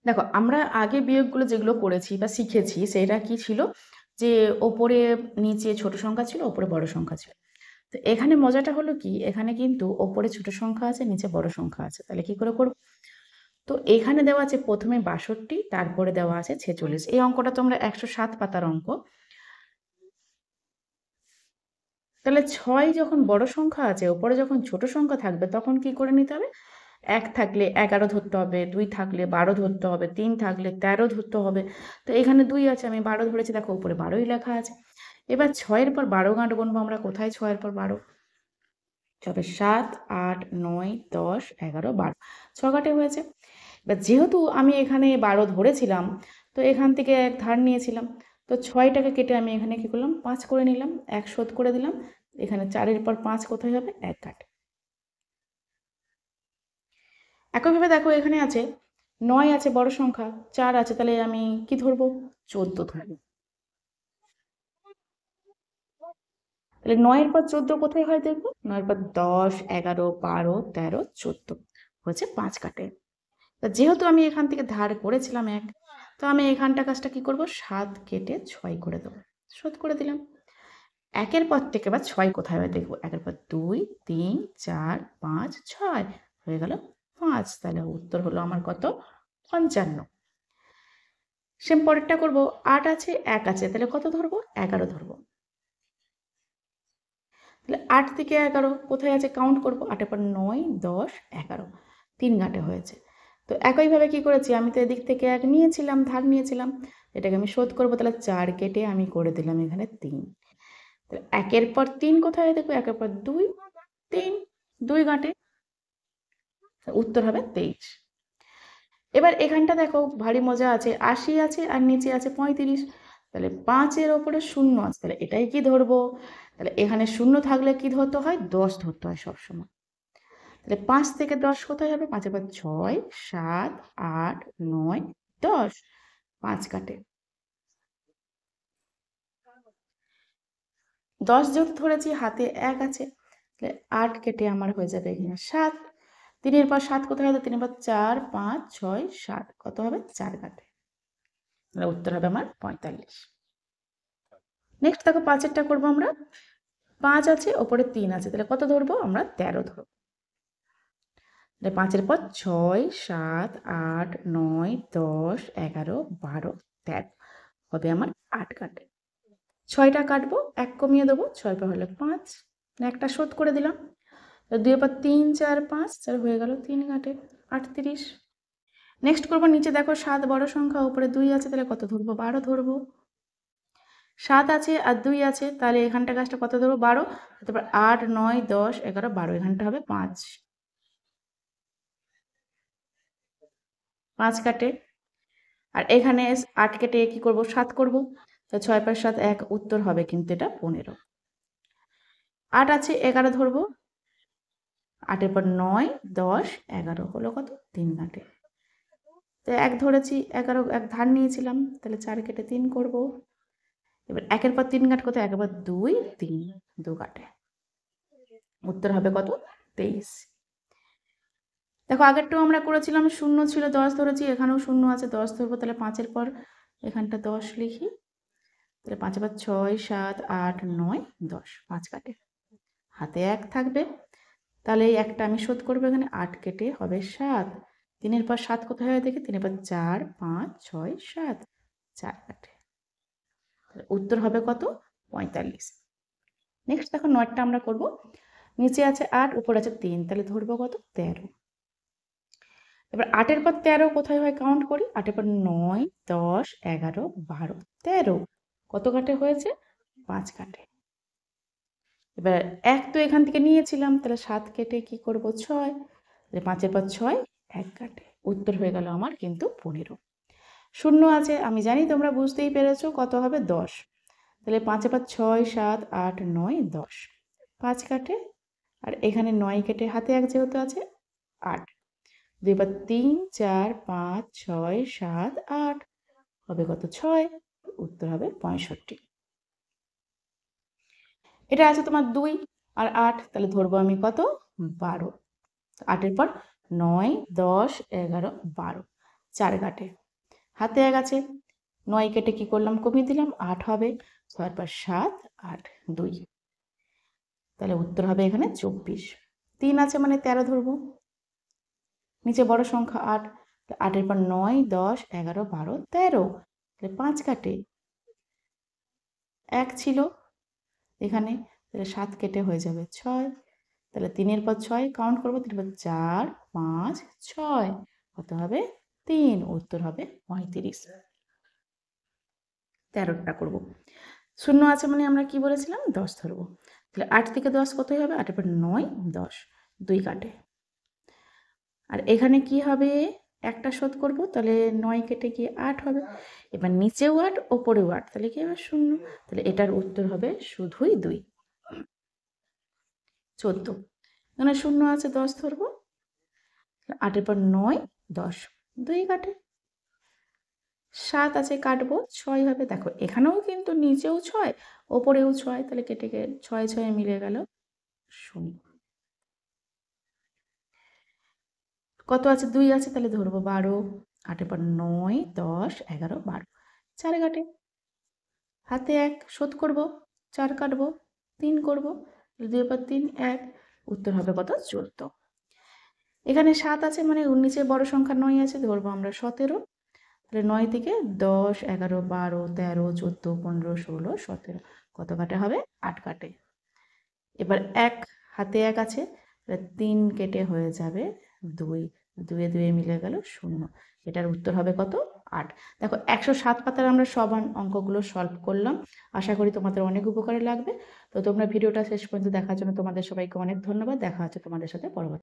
দেখো আমরা আগে বিয়োগগুলো যেগুলো করেছি বা শিখেছি সেটা কি ছিল, যে ওপরে নিচে ছোট সংখ্যা ছিল, ওপরে বড় সংখ্যা ছিল। তো এখানে মজাটা হলো কি, এখানে কিন্তু ওপরে ছোট সংখ্যা আছে, নিচে বড় সংখ্যা আছে। তাহলে কি করে করব? তো এখানে দেওয়া আছে প্রথমে ৬২, তারপরে দেওয়া আছে ৪৬। এই অঙ্কটা তোমরা ১০৭ পাতার অঙ্ক। তাহলে ৬ যখন বড় সংখ্যা আছে, ওপরে যখন ছোট সংখ্যা থাকবে তখন কি করে নিতে হবে? ১ থাকলে ১১ ধরতে হবে, ২ থাকলে ১২ ধরতে হবে, ৩ থাকলে ১৩ ধরতে হবে। তো এখানে ২ আছে, আমি ১২ ধরেছি, দেখো উপরে ১২ই লেখা আছে। এবার ৬ এর পর ১২ গাঁট গুনবো আমরা। কোথায় ৬ এর পর ১২? তবে ৭, ৮, ৯, ১০, ১১, ১২, ৬ ঘাটে হয়েছে। এবার যেহেতু আমি এখানে ১২ ধরেছিলাম, তো এখান থেকে ১ ধার নিয়েছিলাম। তো ৬টাকে কেটে আমি এখানে কি করলাম? ৫ করে নিলাম, ১ শোধ করে দিলাম। এখানে ৪ এর পর ৫ কোথায় হবে? ১ ঘাটে। একইভাবে দেখো এখানে আছে ৯ আছে বড় সংখ্যা, ৪ আছে, তাহলে আমি কি ধরবো? ১৪ ধরবো। তাহলে ৯ এর পর ১৪ কোথায় হয় দেখবো? ৯ এর পর ১০, ১১, ১২, ১৩, ১৪ হচ্ছে ৫ কাটে। তা যেহেতু আমি এখান থেকে ধার করেছিলাম ১, তো আমি এখানটা কাজটা কি করব? ৭ কেটে ৬ করে দেবো। শোধ করে দিলাম। ১ এর পর থেকে এবার ৬ কোথায় হয় দেখবো? ১ এর পর ২, ৩, ৪, ৫, ৬ হয়ে গেল ৫। তাহলে উত্তর হলো আমার কত? ৫৫। সেম পরেরটা করব। ৮ আছে, ১ আছে, তাহলে কত ধরবো? ১১ ধরবো। তাহলে ৮ থেকে ১১ কোথায় আছে? কাউন্ট করব। ৮ এর পর ৯, ১০, ১১, ৩ ঘাটে হয়েছে। তো একইভাবে কি করেছি, আমি তো এদিক থেকে ১ নিয়েছিলাম, ধার নিয়েছিলাম, এটাকে আমি শোধ করবো। তাহলে ৪ কেটে আমি করে দিলাম এখানে ৩। তাহলে ১ এর পর ৩ কোথায় দেখবো? ১ এর পর ২, ৩, ২ ঘাটে। উত্তর হবে ২৩। এবার এখানটা দেখো ভারী মজা আছে, ৮০ আছে আর নিচে আছে ৩৫। তাহলে ৫ এর ওপরে ০ আছে, তাহলে এটাই কি ধরবো? তাহলে এখানে ০ থাকলে কি ধরতে হয়? ১০ ধরতে হয় সবসময়। তাহলে ৫ থেকে ১০ কোথায় হবে? ৫ এর পর ৬, ৭, ৮, ৯, ১০, ৫ কাটে। ১০ যেহেতু ধরেছি, হাতে ১ আছে, তাহলে ৮ কেটে আমার হয়ে যাবে এখানে ৭। ৩ এর পর ৭ কোথায় হবে? ৩ এর পর ৪, ৫, ৬, ৭ কত হবে? ৪ কাটে। তাহলে উত্তর হবে আমার ৪৫। নেক্সট দেখো ৫ এরটা করবো আমরা। ৫ আছে, ওপরে ৩ আছে, তাহলে কত ধরবো? আমরা ১৩ ধরবো। তাহলে ৫ এর পর ৬, ৭, ৮, ৯, ১০, ১১, ১২, ১৩ হবে আমার ৮ কাটে। ৬টা কাটবো, ১ কমিয়ে দেবো, ৬ পর হলে ৫, একটা শোধ করে দিলাম। ২ এর পর ৩, ৪, ৫, ৪ হয়ে গেল ৩ কাটে, ৩৮। নেক্সট করবো, নিচে দেখো ৭ বড় সংখ্যা, উপরে ২ আছে, তাহলে কত ধরবো? ১২ ধরবো। ৭ আছে আর ২ আছে, তাহলে এখানটা গাছটা কত ধরবো? ১২। তারপর ৮, ৯, ১০, ১১, ১২, এখানটা হবে ৫। ৫ কাটে। আর এখানে ৮ কেটে কি করব? ৭ করব। তো ৬ + ৭ ১, উত্তর হবে কিন্তু এটা ১৫। ৮ আছে, ১১ ধরবো। ৮ এর পর ৯, ১০, ১১ হলো কত? ৩ কাটে। তো ১ ধরেছি, ১১ ১ ধার নিয়েছিলাম, তাহলে ৪ কেটে ৩ করব। এবার ১ এর পর ৩ কাট কোথায়? ১ এর পর ২, ৩, ২ কাটে। উত্তর হবে কত? ২৩। দেখো আগেরটাও আমরা করেছিলাম, ০ ছিল, ১০ ধরেছি, এখানেও ০ আছে, ১০ ধরবো। তাহলে ৫ এর পর এখানটা ১০ লিখি। তাহলে ৫ এর পর ৬, ৭, ৮, ৯, ১০, ৫ কাটে। হাতে ১ থাকবে, তাহলে এই ১টা আমি শোধ করবো এখানে। ৮ কেটে হবে ৭। ৩ এর পর ৭ কোথায় হয় দেখি? ৩ এর পর ৪, ৫, ৬, ৭, ৪ কাটে। উত্তর হবে কত? ৪৫। নেক্সট দেখো ৯টা আমরা করব। নিচে আছে ৮, উপরে আছে ৩, তাহলে ধরবো কত? ১৩। এবার ৮ এর পর ১৩ কোথায় হয়? কাউন্ট করি। ৮ এর পর ৯, ১০, ১১, ১২, ১৩ কত কাটে হয়েছে? ৫ কাটে। এবার ১ তো এখান থেকে নিয়েছিলাম, তাহলে ৭ কেটে কি করব? ৬। তাহলে ৫ এর পর ৬, ১ কাটে। উত্তর হয়ে গেল আমার কিন্তু ১৫। ০ আছে, আমি জানি তোমরা বুঝতেই পেরেছো, কত হবে? ১০। তাহলে ৫ এর পর ৬, ৭, ৮, ৯, ১০, ৫ কাটে। আর এখানে ৯ কেটে হাতে ১ যেহেতু আছে, ৮। ২ এর পর ৩, ৪, ৫, ৬, ৭, ৮ হবে কত? ৬। উত্তর হবে ৬৫। এটা আছে তোমার ২ আর ৮, তাহলে ধরবো আমি কত? ১২। ৮ এর পর ৯, ১০, ১১, ১২, 4 কাটে, হাতে 1 আছে, 9 কেটে কি করলাম, কমিয়ে দিলাম, 8 হবে, 6 × 7, 8, 2, তাহলে উত্তর হবে এখানে 24। 3 আছে মানে 13 ধরবো, নিচে বড় সংখ্যা 8, 8 এর পর 9, 10, 11, 12, 13, তাহলে 5 কাটে, 1 ছিল এখানে, তাহলে 7 কেটে হয়ে যাবে 6, তাহলে 3 এর পর 6 কাউন্ট করবো, 3 এর পর 4, 5, 6, কত হবে 3, উত্তর হবে 35। 13টা করব, শূন্য আছে মানে আমরা কি বলেছিলাম 10 ধরবো, তাহলে 8 থেকে 10 কতই হবে, 8 এর পর 9, 10, 2 কাটে, আর এখানে কি হবে, একটা শোধ করব, তাহলে 9 কেটে গিয়ে 8 হবে, এবার নিচেও 8 ওপরেও 8, তাহলে কি হবে 0, তাহলে এটার উত্তর হবে শুধুই 2। 14, এখানে 0 আছে 10 ধরবো, 8 এর পর 9, 10, 2 কাটে, 7 আছে কাটবো, 6 হবে, দেখো এখানেও কিন্তু নিচেও 6 ওপরেও 6, তাহলে কেটে গিয়ে 6 6 মিলে গেল 0। কত আছে, 2 আছে, তাহলে ধরবো 12, 8 এর পর 9, 10, 11, 12, 4 কাটে, হাতে 1 শোধ করব, 4 কাটবো, 3 করব, 2 এর পর 3, 1, উত্তর হবে কত 14। এখানে 7 আছে মানে নিচে বড় সংখ্যা 9 আছে, ধরবো আমরা 17, তাহলে 9 থেকে 10, 11, 12, 13, 14, 15, 16, 17, কত কাটে হবে 8 কাটে, এবার 1 হাতে 1 আছে, তাহলে 3 কেটে হয়ে যাবে 2, 2 এ 2 মিলে গেল 0, এটার উত্তর হবে কত 8। দেখো 107 পাতার আমরা সব অঙ্কগুলো সলভ করলাম, আশা করি তোমাদের অনেক উপকারে লাগবে। তো তোমরা ভিডিওটা শেষ পর্যন্ত দেখার জন্য তোমাদের সবাইকে অনেক ধন্যবাদ, দেখা হচ্ছে তোমাদের সাথে পরবর্তী